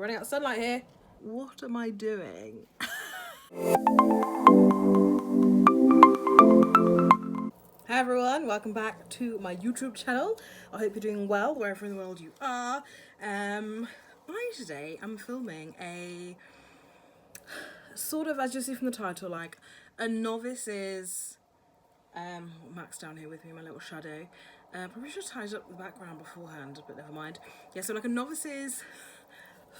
We're running out of sunlight here. What am I doing? Hi everyone, welcome back to my YouTube channel. I hope you're doing well wherever in the world you are. Today I'm filming a sort of, as you see from the title, like a novice's Max down here with me, my little shadow. Probably should have tied up the background beforehand, but never mind. Yeah, so like a novice's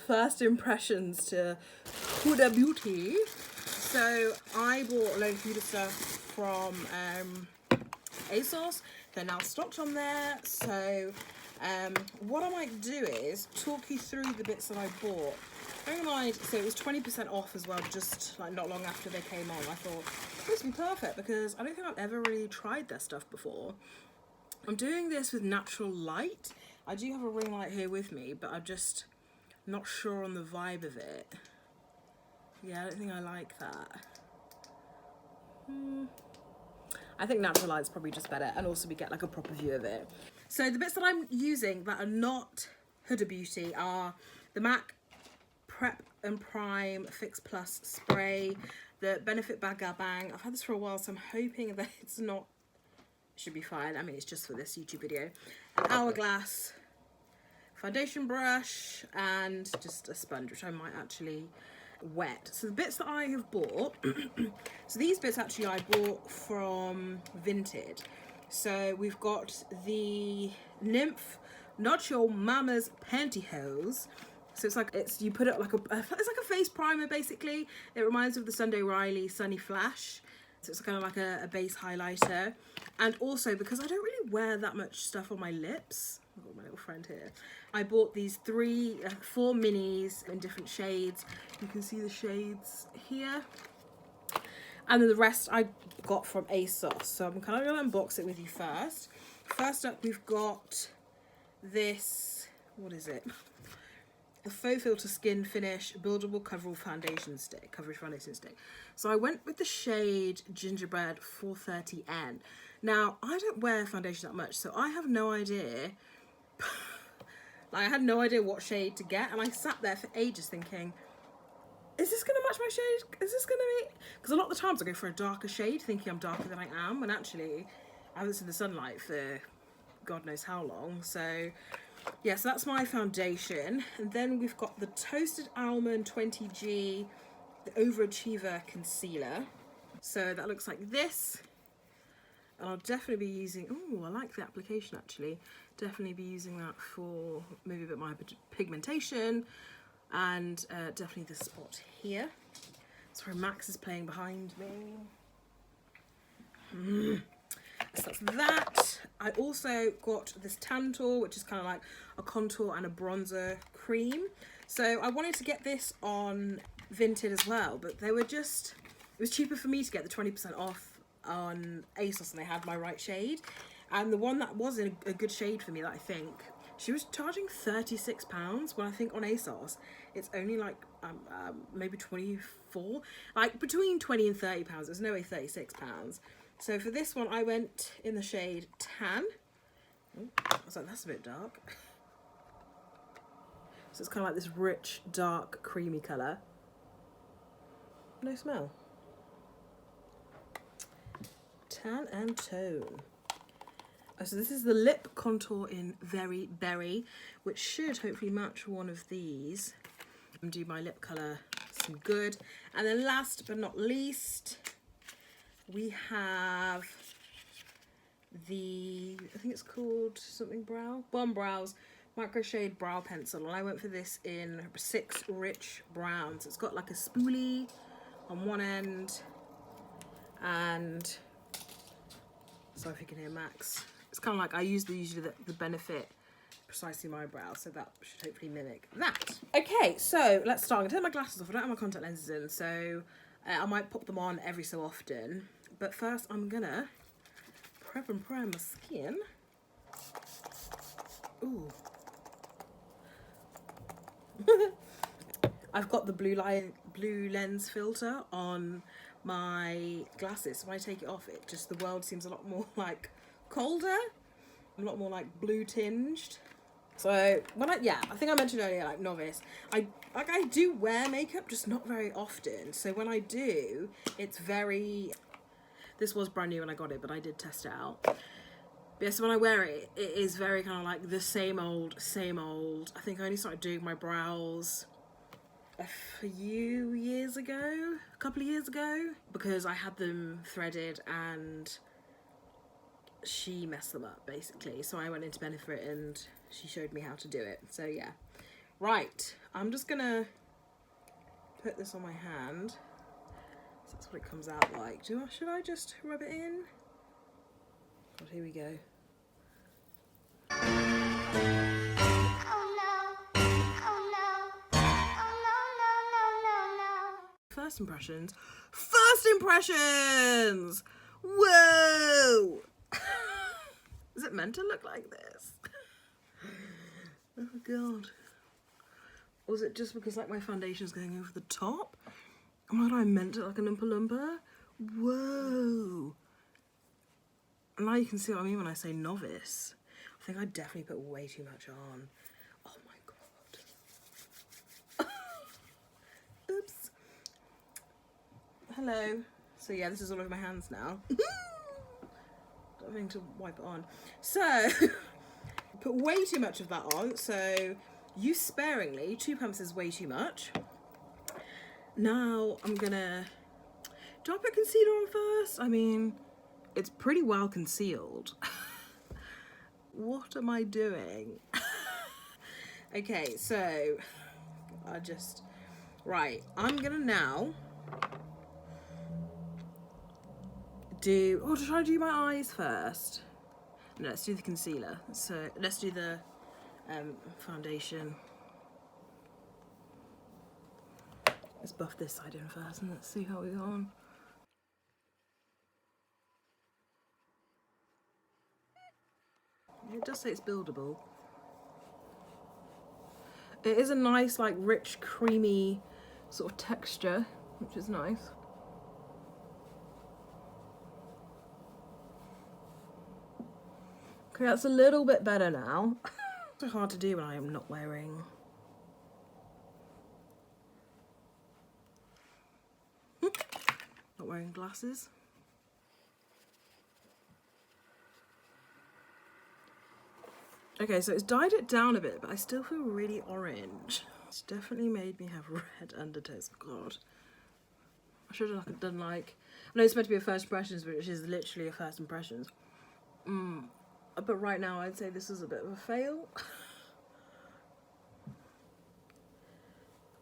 first impressions to Huda Beauty. So I bought a load of Huda stuff from ASOS. They're now stocked on there. So what I might do is talk you through the bits that I bought. Bearing in mind, so it was 20% off as well, just like not long after they came on. I thought this would be perfect because I don't think I've ever really tried their stuff before. I'm doing this with natural light. I do have a ring light here with me, but I'm just not sure on the vibe of it. Yeah, I don't think I like that. I think natural light's probably just better, and also we get like a proper view of it. So the bits that I'm using that are not Huda Beauty are the MAC Prep and Prime Fix Plus Spray, the Benefit Baga Bang. I've had this for a while, so I'm hoping that it's not, should be fine. I mean, it's just for this YouTube video. An Hourglass foundation brush and just a sponge, which I might actually wet. So the bits that I have bought, so these bits actually I bought from Vinted. So we've got the Nymph Not Your Mama's Pantyhose. So it's like, you put it like it's like a face primer basically. It reminds me of the Sunday Riley Sunny Flash. So it's kind of like a base highlighter. And also, because I don't really wear that much stuff on my lips, I've got my little friend here, I bought these four minis in different shades. You can see the shades here. And then the rest I got from ASOS. So I'm kind of going to unbox it with you first. First up, we've got this, what is it? The Faux Filter Skin Finish Buildable Coverage Foundation Stick. So I went with the shade Gingerbread 430N. Now, I don't wear foundation that much, so I have no idea. Like, I had no idea what shade to get, and I sat there for ages thinking, is this going to match my shade? Is this going to be... Because a lot of the times I go for a darker shade, thinking I'm darker than I am, when actually I haven't seen the sunlight for God knows how long, so... Yeah, so that's my foundation. And then we've got the Toasted Almond 20G, the Overachiever Concealer. So that looks like this. And I'll definitely be using, oh, I like the application actually. Definitely be using that for maybe a bit more pigmentation. And definitely this spot here. Sorry, Max is playing behind me. So that's that. I also got this Tantor, which is kind of like a contour and a bronzer cream. So I wanted to get this on Vinted as well, but they were just, it was cheaper for me to get the 20% off on ASOS, and they had my right shade. And the one that was in a good shade for me, that I think, she was charging £36, when I think on ASOS it's only like maybe 24, like between 20 and £30. There's no way £36. So for this one, I went in the shade Tan. Oh, I was like, that's a bit dark. So it's kind of like this rich, dark, creamy colour. No smell. Tan and Tone. Oh, so this is the lip contour in Very Berry, which should hopefully match one of these and do my lip colour some good. And then last but not least, we have the, I think it's called something brow, Bomb Brows Micro Shade Brow Pencil, and I went for this in 6 Rich Browns. It's got like a spoolie on one end, and sorry if you can hear Max. It's kind of like, I use usually the Benefit Precisely My Brow, so that should hopefully mimic that. Okay, so let's start. I'm gonna take my glasses off. I don't have my contact lenses in, so I might pop them on every so often. But first, I'm gonna prep and prime my skin. Ooh. I've got the blue lens filter on my glasses, so when I take it off, the world seems a lot more like colder, a lot more like blue tinged. So when I think I mentioned earlier, like Novice, I do wear makeup, just not very often. So when I do, it's very, this was brand new when I got it, but I did test it out. But yeah, so when I wear it, it is very kind of like the same old, same old. I think I only started doing my brows a few years ago, a couple of years ago, because I had them threaded and she messed them up basically. So I went into Benefit and she showed me how to do it. So yeah. Right, I'm just gonna put this on my hand. So that's what it comes out like. Should I just rub it in? God, here we go. First impressions. First impressions! Whoa! Is it meant to look like this? Oh god. Or is it just because like my foundation's going over the top? Oh my god, I meant it like an Oompa Loompa? Whoa! And now you can see what I mean when I say novice. I think I definitely put way too much on. Oh my god. Oops. Hello. So yeah, this is all over my hands now. Having to wipe it on. So, put way too much of that on. So, use sparingly. 2 pumps is way too much. Now, I'm gonna... Do I put concealer on first? I mean, it's pretty well concealed. What am I doing? Okay, so, right, I'm gonna now should I do my eyes first? No, let's do the concealer. So, let's do the foundation. Let's buff this side in first and let's see how we go on. It does say it's buildable. It is a nice, like, rich, creamy sort of texture, which is nice. Okay, that's a little bit better now. It's so hard to do when I am not wearing... not wearing glasses. Okay, so it's dyed it down a bit, but I still feel really orange. It's definitely made me have red undertones. God. I should have done like... I know it's meant to be a first impressions, but it is literally a first impressions. But right now I'd say this is a bit of a fail.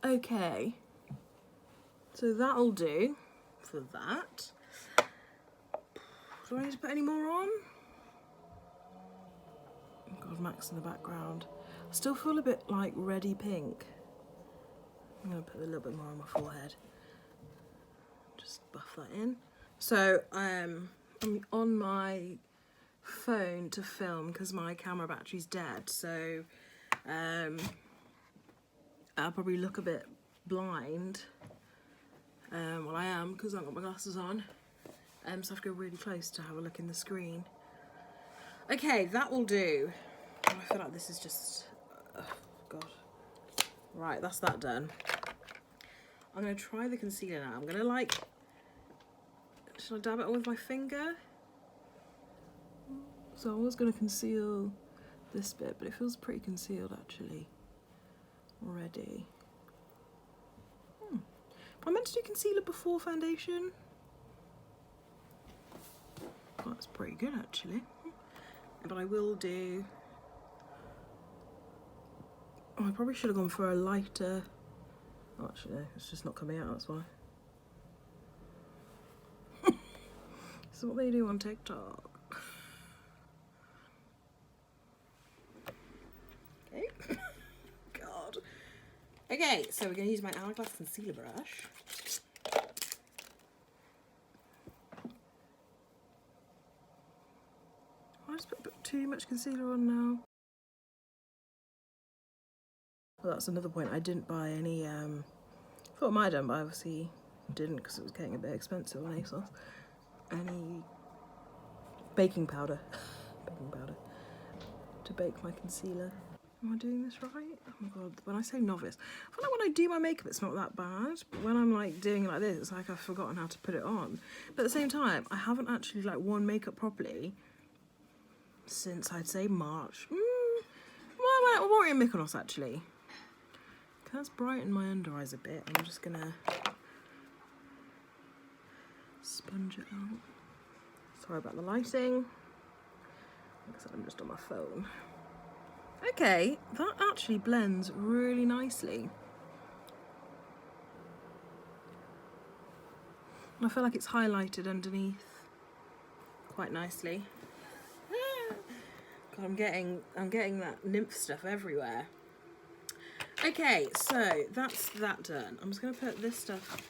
Okay. So that'll do for that. Do I need to put any more on? Oh God, Max in the background. I still feel a bit like reddy pink. I'm gonna put a little bit more on my forehead. Just buff that in. So I'm on my phone to film because my camera battery's dead. So I'll probably look a bit blind. Well, I am because I've got my glasses on. So I have to go really close to have a look in the screen. Okay, that will do. Oh, I feel like this is just... oh, God. Right, that's that done. I'm going to try the concealer now. I'm going to like... Should I dab it on with my finger? So I was going to conceal this bit, but it feels pretty concealed actually already. I meant to do concealer before foundation. Oh, that's pretty good actually. But I will do... oh, I probably should have gone for a lighter... oh, actually, no, it's just not coming out, that's why. This is what they do on TikTok. Okay. God. Okay, so we're going to use my Hourglass concealer brush. I just put too much concealer on now. Well, that's another point. I didn't buy any, thought I might have done, but I obviously didn't because it was getting a bit expensive on ASOS. Any baking powder. Baking powder. To bake my concealer. Am I doing this right? Oh my god, when I say novice, I feel like when I do my makeup it's not that bad, but when I'm like doing it like this, it's like I've forgotten how to put it on. But at the same time, I haven't actually like worn makeup properly since I'd say March. Well, I wore it in Mykonos actually. Let's brighten my under eyes a bit. I'm just gonna sponge it out. Sorry about the lighting. Like I said, I'm just on my phone. Okay, that actually blends really nicely. I feel like it's highlighted underneath quite nicely. God, I'm getting that nymph stuff everywhere. Okay, so that's that done. I'm just gonna put this stuff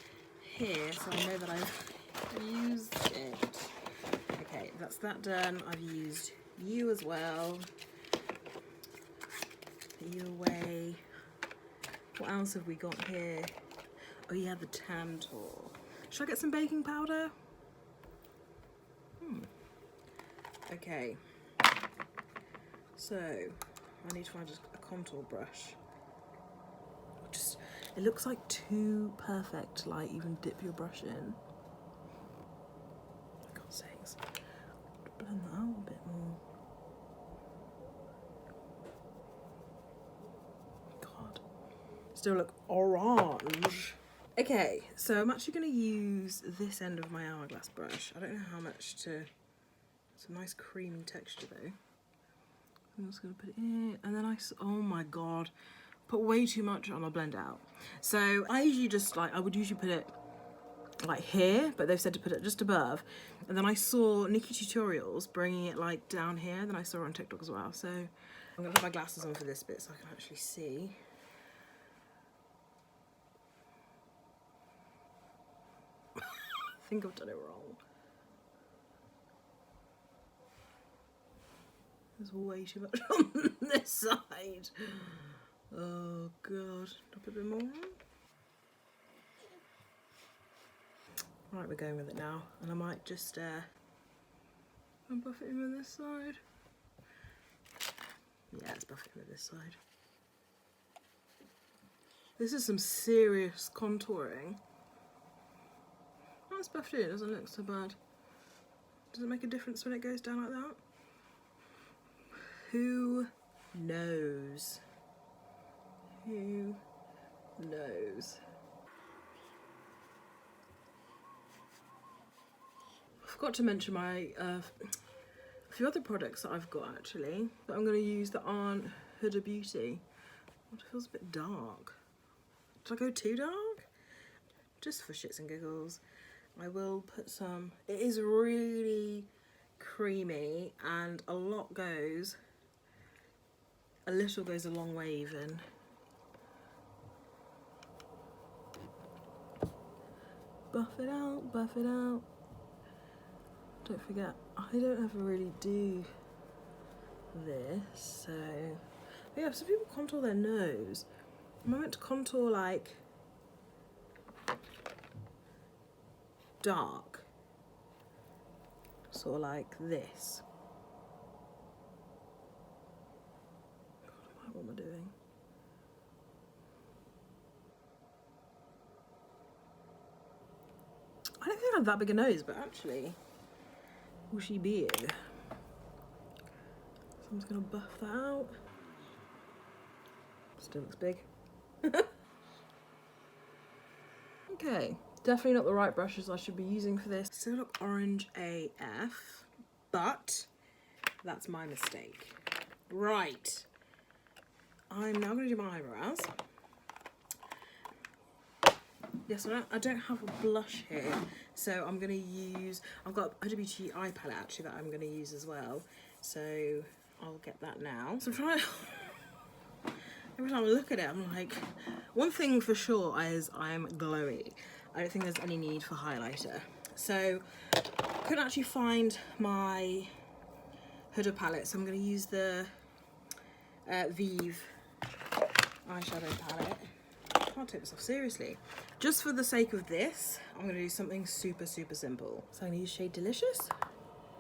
here so I know that I've used it. Okay, that's that done. I've used you as well. Put you away. What else have we got here? Oh yeah, the Tantor. Should I get some baking powder? Okay. So, I need to find a contour brush. It looks like too perfect to like even dip your brush in. For God's sakes. Blend that out a bit more. God. Still look orange. Okay, so I'm actually going to use this end of my Hourglass brush. I don't know how much to... It's a nice creamy texture though. I'm just going to put it in, and then oh my god, put way too much on, I'll blend it out. So I usually just like, I would usually put it like here, but they've said to put it just above. And then I saw Nikki Tutorials bringing it like down here, then I saw it on TikTok as well. So I'm going to put my glasses on for this bit so I can actually see. I think I've done it wrong. There's way too much on this side. Oh god, I'll put a bit more on. Right, we're going with it now, and I might just buff it in with this side. Yeah, let's buff it in with this side. This is some serious contouring. Oh, it's buffed in, it doesn't look so bad. Does it make a difference when it goes down like that? Who knows? Who knows? I forgot to mention my a few other products that I've got actually that I'm going to use that aren't Huda Beauty. It feels a bit dark. Did I go too dark? Just for shits and giggles, I will put some. It is really creamy, and a little goes a long way even. Buff it out, buff it out. Don't forget, I don't ever really do this, so yeah, some people contour their nose. Am I meant to contour like dark? Sort of like this. God, what am I doing? I don't think I have that big a nose, but actually, will she big? So I'm just gonna buff that out. Still looks big. Okay, definitely not the right brushes I should be using for this. Still look orange AF, but that's my mistake. Right, I'm now gonna do my eyebrows. Yes, I don't have a blush here, so I'm gonna use, I've got a Huda Beauty eye palette actually that I'm gonna use as well, so I'll get that now. So I'm trying to, every time I look at it, I'm like, one thing for sure is I'm glowy. I don't think there's any need for highlighter. So I couldn't actually find my Huda palette, so I'm gonna use the Vive eyeshadow palette. I can't take this off seriously. Just for the sake of this, I'm going to do something super, super simple. So I'm going to use shade Delicious.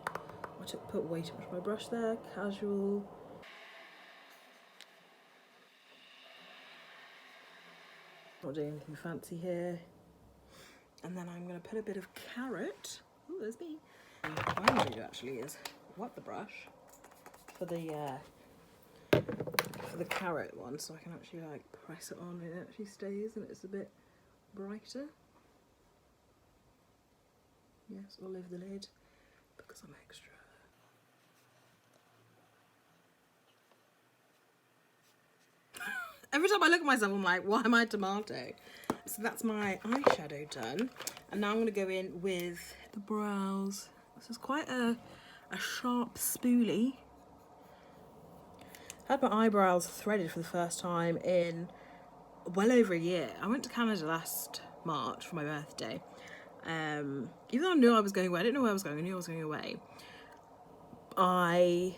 I put way too much on my brush there. Casual. Not doing anything fancy here. And then I'm going to put a bit of carrot. Oh, there's me. What I'm going to do actually is wet the brush for the carrot one, so I can actually like press it on and it actually stays and it's a bit brighter. Yes, I'll leave the lid because I'm extra. Every time I look at myself, I'm like, why am I a tomato? So that's my eyeshadow done. And now I'm going to go in with the brows. This is quite a sharp spoolie. I had my eyebrows threaded for the first time in well over a year. I went to Canada last March for my birthday. Even though I knew I was going away, I didn't know where I was going, I knew I was going away. I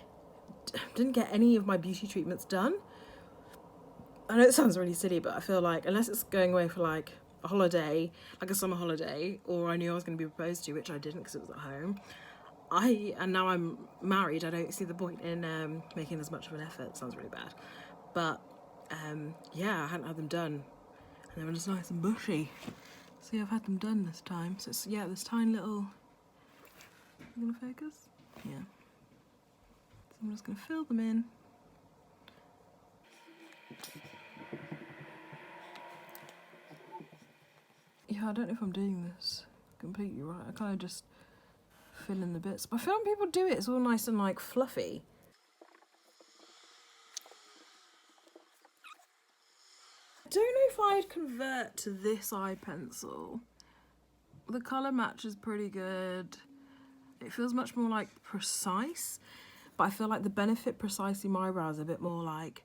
didn't get any of my beauty treatments done. I know it sounds really silly, but I feel like unless it's going away for like a holiday, like a summer holiday, or I knew I was going to be proposed to, which I didn't because it was at home, and now I'm married, I don't see the point in making as much of an effort. It sounds really bad. But yeah, I hadn't had them done. And they were just nice and bushy. So yeah, I've had them done this time. So it's, yeah, this tiny little... You gonna focus? Yeah. So I'm just gonna fill them in. Yeah, I don't know if I'm doing this completely right. I kind of just fill in the bits. But I feel when people do it, it's all nice and like fluffy. I don't know if I'd convert to this eye pencil. The colour match is pretty good. It feels much more like precise. But I feel like the Benefit Precisely My Brows are a bit more like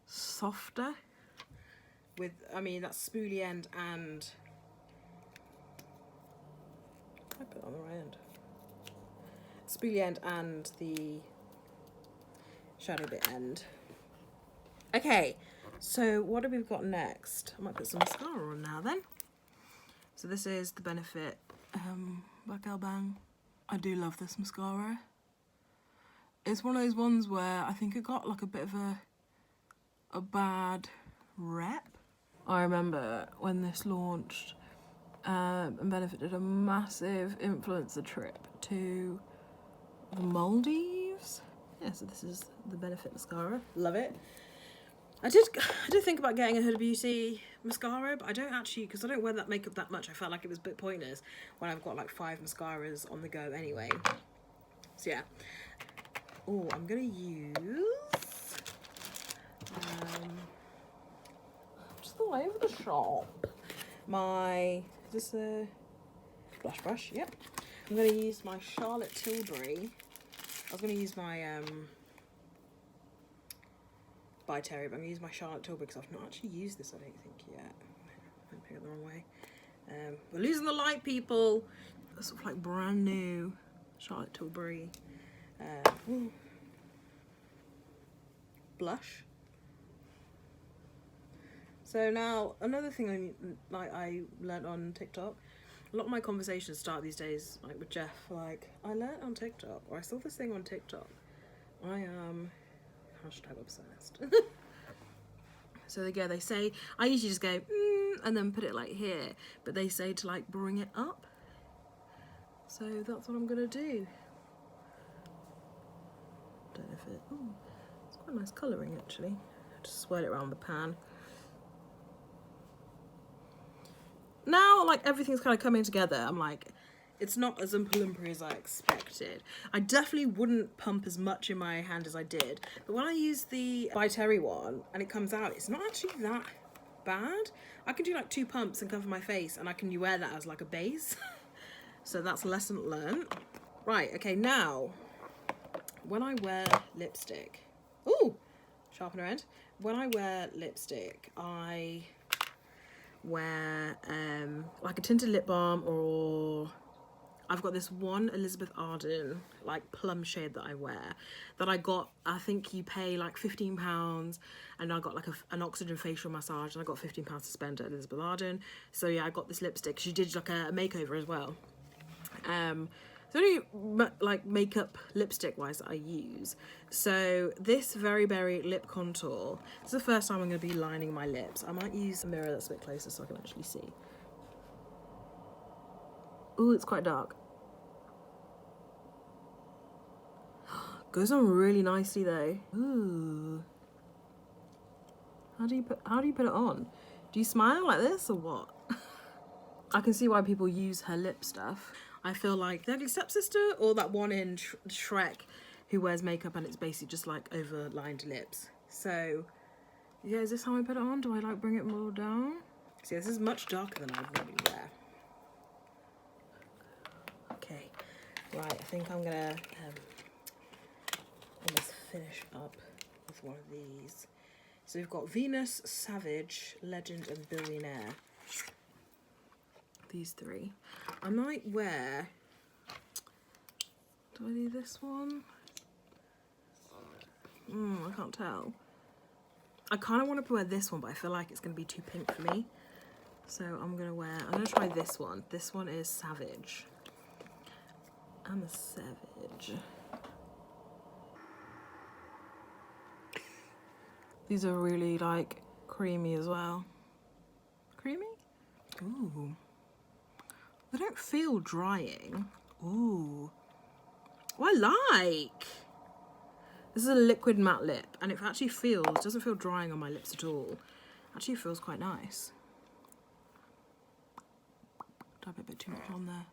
softer. With, I mean, that's spoolie end and... I put it on the right end. Spoolie end and the shadow bit end. Okay, so what have we got next? I might put some mascara on now then. So this is the Benefit RACHAEL Bang. I do love this mascara. It's one of those ones where I think it got like a bit of a bad rep. I remember when this launched, and Benefit did a massive influencer trip to the Maldives. Yeah, so this is the Benefit mascara. Love it. I did think about getting a Huda Beauty mascara, but I don't actually, because I don't wear that makeup that much. I felt like it was a bit pointless when I've got like 5 mascaras on the go anyway. So yeah. Oh, I'm gonna use just the way of the shop. Is this a blush brush? Yep. I'm gonna use my Charlotte Tilbury. I was gonna use my by Terry, but I'm gonna use my Charlotte Tilbury because I've not actually used this, I don't think, yet. I'm picking it the wrong way. We're losing the light, people. That's sort of like brand new Charlotte Tilbury blush. So now another thing I learnt on TikTok. A lot of my conversations start these days like with Jeff, like, I learnt on TikTok, or I saw this thing on TikTok. I am #obsessed. So yeah, they say, I usually just go and then put it like here, but they say to like bring it up. So that's what I'm gonna do. Don't know if it, it's quite nice colouring actually. Just swirl it around the pan. Now like everything's kind of coming together, I'm like, it's not as oompa as I expected. I definitely wouldn't pump as much in my hand as I did. But when I use the By Terry one and it comes out, it's not actually that bad. I can do like 2 pumps and cover my face and I can wear that as like a base. So that's a lesson learned. Right, okay, now, when I wear lipstick, ooh, sharpener end. When I wear lipstick, I wear like a tinted lip balm, or I've got this one Elizabeth Arden like plum shade that I wear that I got, I think you pay like £15 and I got like an oxygen facial massage and I got £15 to spend at Elizabeth Arden. So yeah, I got this lipstick. She did like a makeover as well. It's only like makeup lipstick wise that I use. So this Very Berry lip contour, this is the first time I'm going to be lining my lips. I might use a mirror that's a bit closer so I can actually see. Ooh, it's quite dark. Goes on really nicely though. Ooh. How do you put it on? Do you smile like this or what? I can see why people use her lip stuff. I feel like the Ugly Stepsister or that one in Shrek who wears makeup and it's basically just like overlined lips. So yeah, is this how I put it on? Do I like bring it more down? See, this is much darker than I'd normally wear. Okay, right, I think I'm gonna almost finish up with one of these. So we've got Venus, Savage, Legend and Billionaire. These three. I might wear, do I do this one? I can't tell. I kind of want to wear this one, but I feel like it's going to be too pink for me. So I'm going to try this one. This one is Savage. I'm a savage. These are really like creamy as well. Creamy? Ooh. They don't feel drying. Ooh. Oh, I like. This is a liquid matte lip and it actually doesn't feel drying on my lips at all. Actually feels quite nice. Dab a bit too much on there.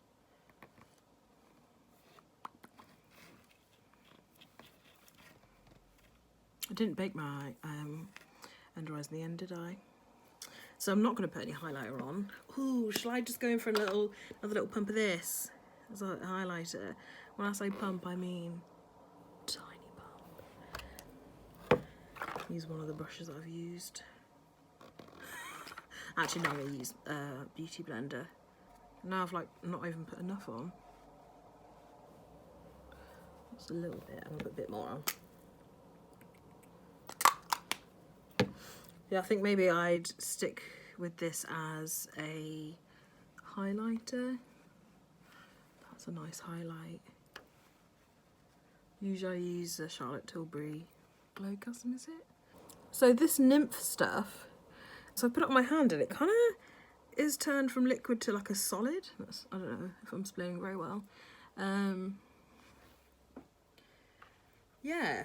I didn't bake my under eyes in the end, did I? So I'm not going to put any highlighter on. Ooh, shall I just go in for another little pump of this as a highlighter? When I say pump, I mean tiny pump. Use one of the brushes that I've used. Actually, now I'm going to use Beauty Blender. Now I've like not even put enough on. Just a little bit. I'm going to put a bit more on. Yeah, I think maybe I'd stick with this as a highlighter. That's a nice highlight. Usually I use the Charlotte Tilbury Glow Custom, is it? So this nymph stuff, so I put it on my hand and it kind of is turned from liquid to like a solid. I don't know if I'm explaining very well. Yeah.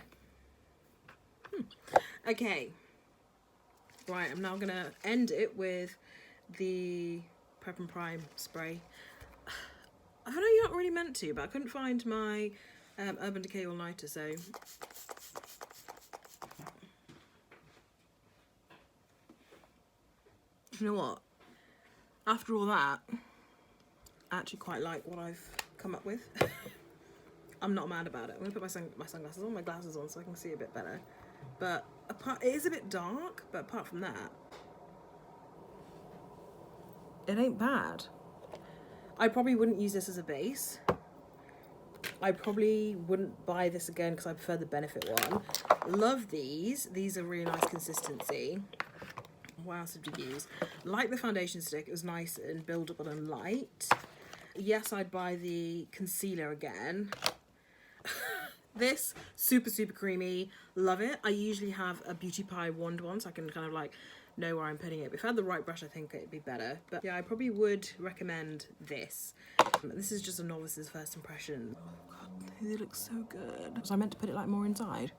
Okay. Right, I'm now gonna end it with the Prep and Prime spray. I know you're not really meant to, but I couldn't find my Urban Decay All Nighter, so you know what? After all that, I actually quite like what I've come up with. I'm not mad about it. I'm gonna put my sunglasses on, my glasses on, so I can see a bit better. But it is a bit dark, but apart from that, it ain't bad. I probably wouldn't use this as a base. I probably wouldn't buy this again because I prefer the Benefit one. Love these. These are really nice consistency. What else did we use? Like the foundation stick, it was nice and buildable and light. Yes, I'd buy the concealer again. This, super, super creamy. Love it. I usually have a Beauty Pie wand one, so I can kind of like know where I'm putting it. But if I had the right brush, I think it'd be better. But yeah, I probably would recommend this. This is just a novice's first impression. Oh God, they look so good. Was I meant to put it like more inside?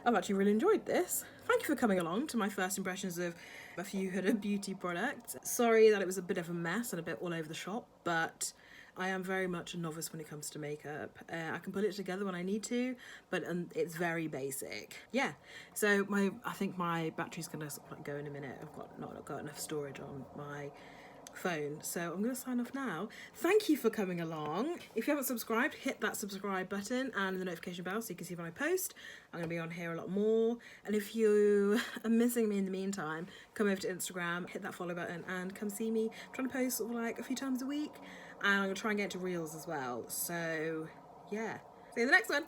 I've actually really enjoyed this. Thank you for coming along to my first impressions of a few Huda Beauty products. Sorry that it was a bit of a mess and a bit all over the shop, but I am very much a novice when it comes to makeup. I can put it together when I need to, but it's very basic. Yeah, so I think my battery's gonna go in a minute. I've not got enough storage on my phone, so I'm gonna sign off now. Thank you for coming along. If you haven't subscribed, hit that subscribe button and the notification bell so you can see when I post. I'm gonna be on here a lot more, and if you are missing me in the meantime, come over to Instagram, hit that follow button and come see me. I'm trying to post sort of like a few times a week, and I'm gonna try and get into reels as well. So yeah, see you in the next one.